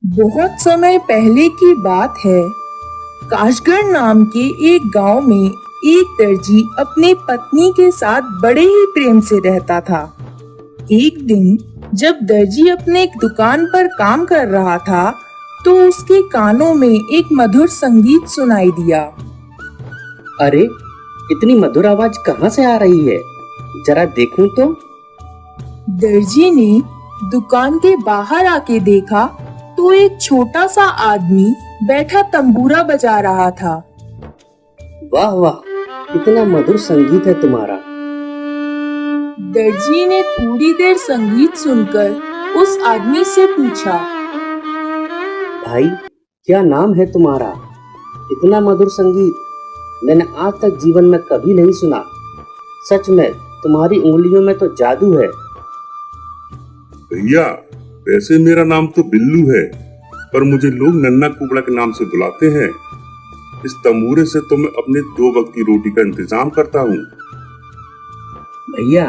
बहुत समय पहले की बात है। काशगढ़ नाम के एक गांव में एक दर्जी अपने पत्नी के साथ बड़े ही प्रेम से रहता था। एक दिन जब दर्जी अपने एक दुकान पर काम कर रहा था, तो उसके कानों में एक मधुर संगीत सुनाई दिया। अरे, इतनी मधुर आवाज कहाँ से आ रही है? जरा देखूं तो। दर्जी ने दुकान के बाहर आके देखा तो एक छोटा सा आदमी बैठा तंबूरा बजा रहा था। वाह वाह, कितना मधुर संगीत है तुम्हारा। दर्जी ने थोड़ी देर संगीत सुनकर उस आदमी से पूछा, भाई, क्या नाम है तुम्हारा? इतना मधुर संगीत मैंने आज तक जीवन में कभी नहीं सुना। सच में तुम्हारी उंगलियों में तो जादू है। भैया, वैसे मेरा नाम तो बिल्लू है, पर मुझे लोग नन्ना कुबड़ा के नाम से बुलाते हैं। इस तंबूरे से तो मैं अपने 2 वक्त की रोटी का इंतजाम करता हूँ। भैया,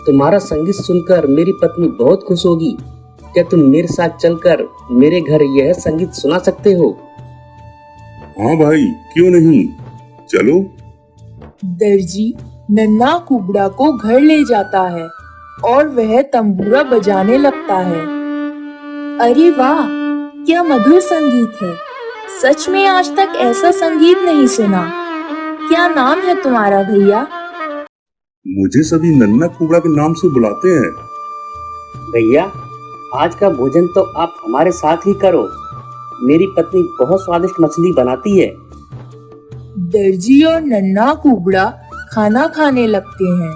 तुम्हारा संगीत सुनकर मेरी पत्नी बहुत खुश होगी। क्या तुम मेरे साथ चलकर मेरे घर यह संगीत सुना सकते हो? हाँ भाई, क्यों नहीं, चलो। दर्जी नन्ना कुबड़ा को घर ले जाता है और वह तंबूरा बजाने लगता है। अरे वाह, क्या मधुर संगीत है। सच में आज तक ऐसा संगीत नहीं सुना। क्या नाम है तुम्हारा भैया? मुझे सभी नन्ना कुबड़ा के नाम से बुलाते हैं। भैया, आज का भोजन तो आप हमारे साथ ही करो। मेरी पत्नी बहुत स्वादिष्ट मछली बनाती है। दर्जी और नन्ना कुबड़ा खाना खाने लगते हैं।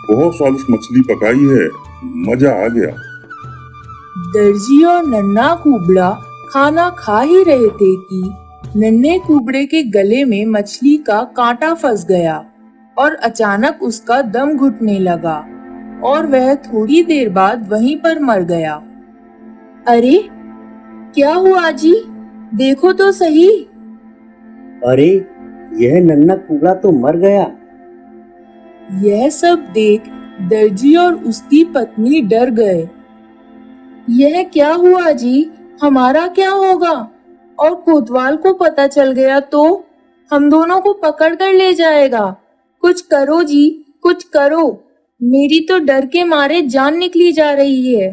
बहुत स्वादिष्ट मछली पकाई है, मजा आ गया। दर्जी और नन्ना कुबड़ा खाना खा ही रहे थे कि नन्हे कुबड़े के गले में मछली का कांटा फंस गया और अचानक उसका दम घुटने लगा और वह थोड़ी देर बाद वहीं पर मर गया। अरे, क्या हुआ जी? देखो तो सही। अरे, यह नन्हा कुबड़ा तो मर गया। यह सब देख दर्जी और उसकी पत्नी डर गए। यह क्या हुआ जी? हमारा क्या होगा? और कोतवाल को पता चल गया तो हम दोनों को पकड़ कर ले जाएगा। कुछ करो जी, कुछ करो। मेरी तो डर के मारे जान निकली जा रही है।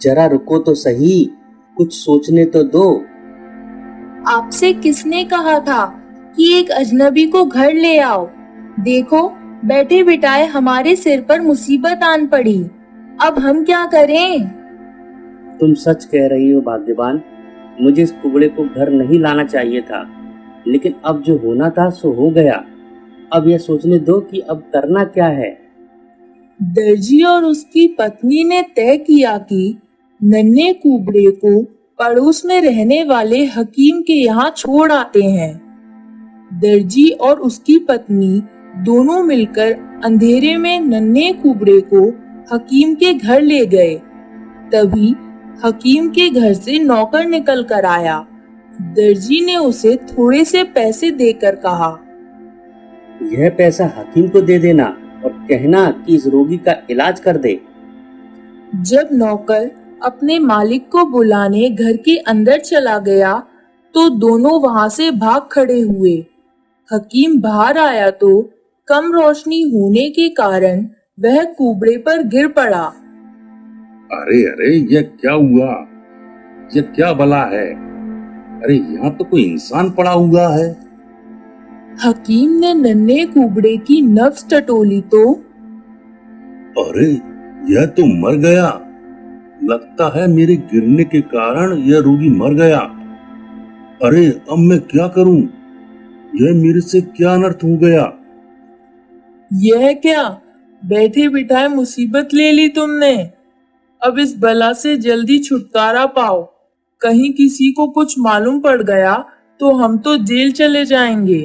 जरा रुको तो सही, कुछ सोचने तो दो। आपसे किसने कहा था कि एक अजनबी को घर ले आओ? देखो, बैठे बिठाए हमारे सिर पर मुसीबत आन पड़ी। अब हम क्या करें? तुम सच कह रही हो भाग्यवान। मुझे इस कुबड़े को घर नहीं लाना चाहिए था, लेकिन अब जो होना था सो हो गया। अब यह सोचने दो कि अब करना क्या है। दर्जी और उसकी पत्नी ने तय किया कि नन्हे कुबड़े को पड़ोस में रहने वाले हकीम के यहाँ छोड़ आते हैं। दर्जी और उसकी पत्नी दोनों मिलकर अंधेरे में नन्हे कुबड़े को हकीम के घर ले गए। तभी हकीम के घर से नौकर निकल कर आया। दर्जी ने उसे थोड़े से पैसे देकर कहा, यह पैसा हकीम को दे देना और कहना कि इस रोगी का इलाज कर दे। जब नौकर अपने मालिक को बुलाने घर के अंदर चला गया तो दोनों वहां से भाग खड़े हुए। हकीम बाहर आया तो कम रोशनी होने के कारण वह कुबड़े पर गिर पड़ा। अरे अरे, यह क्या हुआ? यह क्या भला है? अरे, यहाँ तो कोई इंसान पड़ा हुआ है। हकीम ने नन्हे कुबड़े की नब्ज टटोली तो अरे, यह तो मर गया। लगता है मेरे गिरने के कारण यह रोगी मर गया। अरे, अब मैं क्या करूं? यह मेरे से क्या अनर्थ हो गया? यह क्या? बैठे बिठाए मुसीबत ले ली तुमने। अब इस बला से जल्दी छुटकारा पाओ। कहीं किसी को कुछ मालूम पड़ गया तो हम तो जेल चले जाएंगे।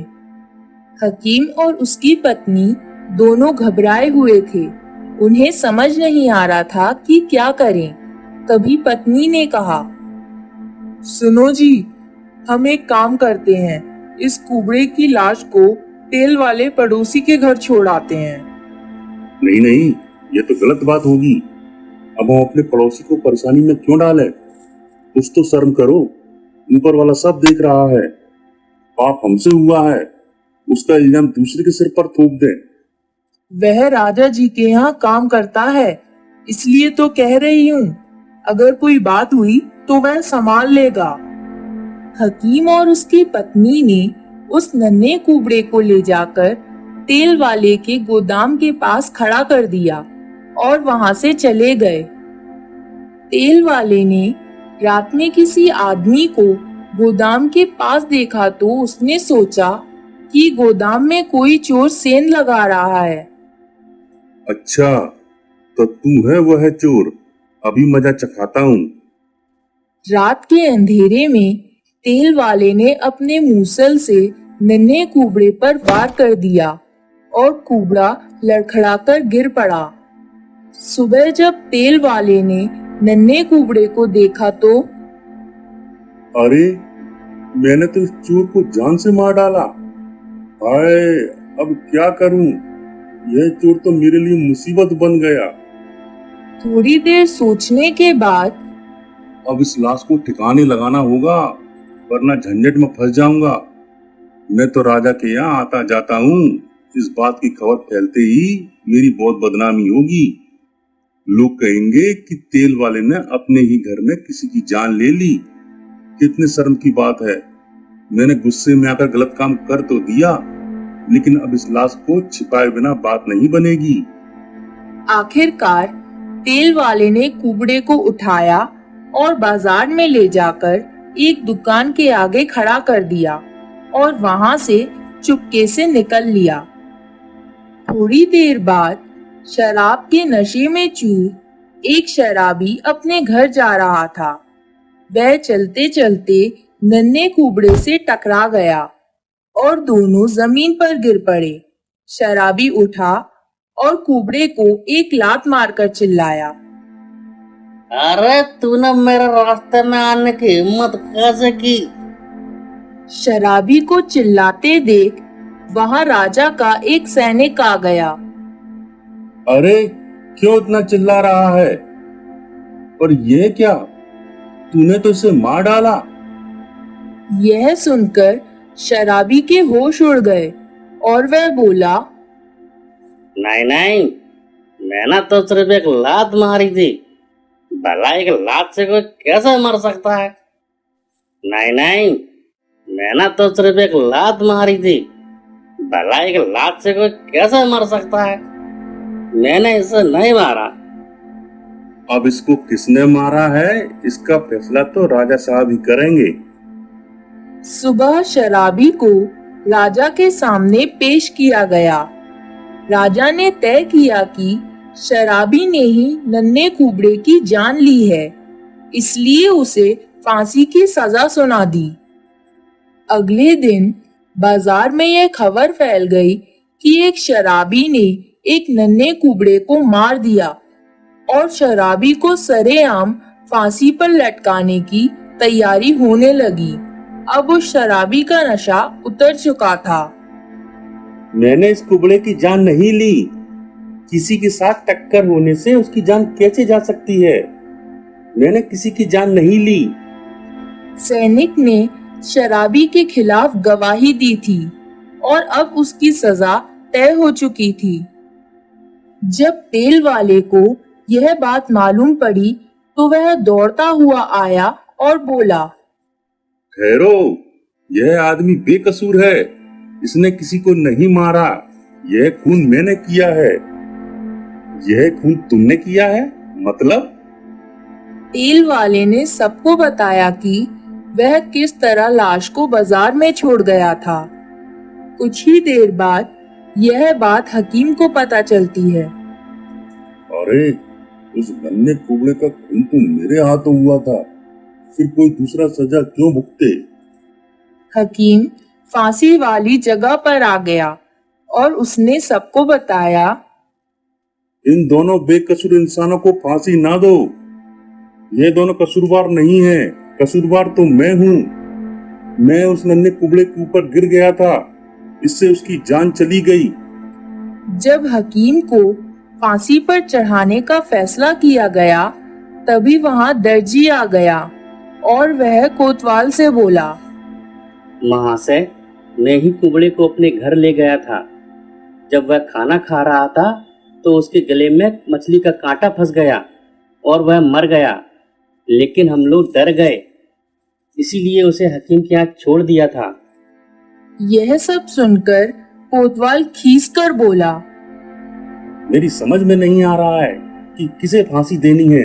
हकीम और उसकी पत्नी दोनों घबराए हुए थे। उन्हें समझ नहीं आ रहा था कि क्या करें। तभी पत्नी ने कहा, सुनो जी, हम एक काम करते हैं। इस कुबड़े की लाश को तेल वाले पड़ोसी के घर छोड़ आते हैं। नहीं नहीं, यह तो गलत बात होगी। अब हम अपने पड़ोसी को परेशानी में क्यों डालें? कुछ तो शर्म करो, ऊपर वाला सब देख रहा है। पाप हमसे हुआ है, उसका इल्जाम दूसरे के सिर पर थोप दें। वह राजा जी के यहाँ काम करता है, इसलिए तो कह रही हूँ, अगर कोई बात हुई तो वह संभाल लेगा। हकीम और उसकी पत्नी ने उस नन्हे कुबड़े को ले जाकर तेल वाले के गोदाम के पास खड़ा कर दिया और वहां से चले गए। तेल वाले ने रात में किसी आदमी को गोदाम के पास देखा तो उसने सोचा कि गोदाम में कोई चोर सेंध लगा रहा है। अच्छा, तो तू है वह चोर, अभी मजा चखाता हूँ। रात के अंधेरे में तेल वाले ने अपने मूसल से नन्हे कुबड़े पर वार कर दिया और कुबड़ा लड़खड़ाकर गिर पड़ा। सुबह जब तेल वाले ने नन्हे कुबड़े को देखा तो अरे, मैंने तो इस चोर को जान से मार डाला। हाय, अब क्या करूं? यह चोर तो मेरे लिए मुसीबत बन गया। थोड़ी देर सोचने के बाद अब इस लाश को ठिकाने लगाना होगा, वरना झंझट में फंस जाऊंगा। मैं तो राजा के यहाँ आता जाता हूँ, इस बात की खबर फैलते ही मेरी बहुत बदनामी होगी। लोग कहेंगे कि तेल वाले ने अपने ही घर में किसी की जान ले ली। कितने शर्म की बात है। मैंने गुस्से में आकर गलत काम कर तो दिया, लेकिन अब इस लाश को छिपाए बिना बात नहीं बनेगी। आखिरकार तेल वाले ने कुबड़े को उठाया और बाजार में ले जाकर एक दुकान के आगे खड़ा कर दिया और वहां से चुपके से निकल लिया। थोड़ी देर बाद शराब के नशे में चूर एक शराबी अपने घर जा रहा था। वह चलते चलते नन्हे कुबड़े से टकरा गया और दोनों जमीन पर गिर पड़े। शराबी उठा और कुबड़े को एक लात मारकर चिल्लाया, अरे तूने मेरे रास्ते में आने की हिम्मत कैसे की? शराबी को चिल्लाते देख वहां राजा का एक सैनिक आ गया। अरे, क्यों इतना चिल्ला रहा है? और ये क्या, तूने तो इसे मार डाला। यह सुनकर शराबी के होश उड़ गए और वह बोला, नहीं नहीं, मैंने तो सिर्फ एक लात मारी थी। भला एक लात से कोई कैसे मर सकता है? नहीं नहीं, मैंने तो सिर्फ एक लात मारी थी। भला एक लात से कोई कैसे मर सकता है? मैंने इसे नहीं मारा। अब इसको किसने मारा है, इसका फैसला तो राजा साहब ही करेंगे। सुबह शराबी को राजा के सामने पेश किया गया। राजा ने तय किया कि शराबी ने ही नन्हे कुबड़े की जान ली है, इसलिए उसे फांसी की सजा सुना दी। अगले दिन बाजार में यह खबर फैल गई कि एक शराबी ने एक नन्हे कुबड़े को मार दिया और शराबी को सरेआम फांसी पर लटकाने की तैयारी होने लगी। अब उस शराबी का नशा उतर चुका था। मैंने इस कुबड़े की जान नहीं ली। किसी के साथ टक्कर होने से उसकी जान कैसे जा सकती है? मैंने किसी की जान नहीं ली। सैनिक ने शराबी के खिलाफ गवाही दी थी और अब उसकी सजा तय हो चुकी थी। जब तेल वाले को यह बात मालूम पड़ी तो वह दौड़ता हुआ आया और बोला, ठहरो, यह आदमी बेकसूर है। इसने किसी को नहीं मारा। यह खून मैंने किया है। यह खून तुमने किया है मतलब? तेल वाले ने सबको बताया कि वह किस तरह लाश को बाजार में छोड़ गया था। कुछ ही देर बाद यह बात हकीम को पता चलती है। अरे, उस नन्हे कुबड़े का खून तो मेरे हाथों हुआ था, फिर कोई दूसरा सजा क्यों भुगते? हकीम फांसी वाली जगह पर आ गया और उसने सबको बताया, इन दोनों बेकसूर इंसानों को फांसी ना दो। ये दोनों कसूरवार नहीं है, कसूरवार तो मैं हूँ। मैं उस नन्हे कुबड़े के ऊपर गिर गया था, इससे उसकी जान चली गई। जब हकीम को फांसी पर चढ़ाने का फैसला किया गया, तभी वहां दर्जी आ गया और वह कोतवाल से बोला, महाशय, मैं ही कुबड़े को अपने घर ले गया था। जब वह खाना खा रहा था तो उसके गले में मछली का कांटा फंस गया और वह मर गया। लेकिन हम लोग डर गए, इसीलिए उसे हकीम के यहाँ छोड़ दिया था। यह सब सुनकर कोतवाल खींचकर बोला, मेरी समझ में नहीं आ रहा है कि किसे फांसी देनी है।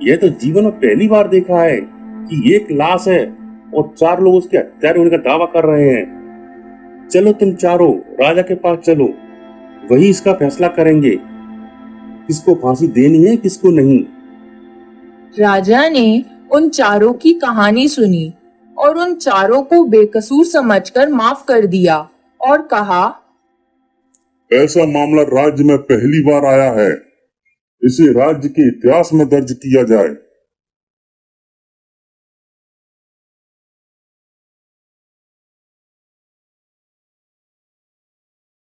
यह तो जीवन में पहली बार देखा है कि एक लाश है और 4 लोग उसके हत्यारे होने का दावा कर रहे हैं। चलो तुम चारों राजा के पास चलो, वही इसका फैसला करेंगे, किसको फांसी देनी है किसको नहीं। राजा ने उन चारों की कहानी सुनी और उन चारों को बेकसूर समझकर माफ कर दिया और कहा, ऐसा मामला राज्य में पहली बार आया है। इसे राज्य के इतिहास में दर्ज किया जाए।